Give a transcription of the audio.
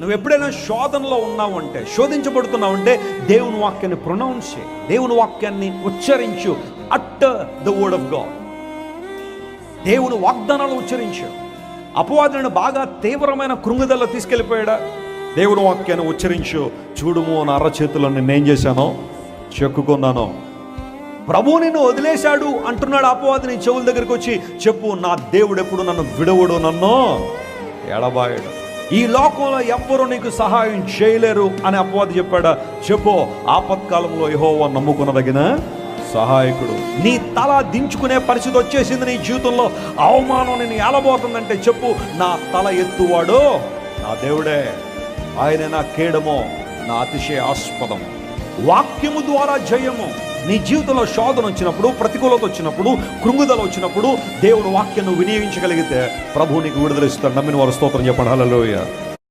నువ్వు ఎప్పుడైనా శోధనలో ఉన్నావు అంటే, శోధించబడుతున్నావు అంటే, దేవుని వాక్యాన్ని ప్రొనౌన్స్ చేయి, దేవుని వాక్యాన్ని ఉచ్చరించు. Utter the word of God. దేవుని వాగ్దానాలు ఉచ్చరించు. అపవాదులను బాగా తీవ్రమైన కృంగుదల్లో తీసుకెళ్ళిపోయాడా? దేవుని వాక్యాన్ని ఉచ్చరించు. చూడుము నా అరచేతులను నేనేం చేశానో చెక్కుకున్నాను. ప్రభువు నిన్ను వదిలేశాడు అంటున్నాడు అపవాది నీ చెవుల దగ్గరికి వచ్చి. చెప్పు, నా దేవుడు ఎప్పుడు నన్ను విడవడు, నన్ను ఎడబాయడు, ఈ లోకంలో ఎవ్వరూ నీకు సహాయం చేయలేరు అని అపవాది చెప్పాడా? చెప్పు, ఆపత్కాలంలో యెహోవా నమ్ముకునదగిన సహాయకుడు. నీ తల దించుకునే పరిస్థితి వచ్చేసింది నీ జీవితంలో, అవమానం నేను ఏలబోతుందంటే చెప్పు, నా తల ఎత్తువాడు నా దేవుడే, ఆయన నా కేడమో, నా అతిశయాస్పదం. వాక్యము ద్వారా జయము. నీ జీవితంలో శోధన వచ్చినప్పుడు, ప్రతికూలత వచ్చినప్పుడు, కృంగుదల వచ్చినప్పుడు దేవుని వాక్యం నువ్వు వినియోగించగలిగితే ప్రభువు నీకు విడుదల ఇస్తాడు. నమ్మిన వారు స్తోత్రం చెప్పండి. హల్లెలూయా.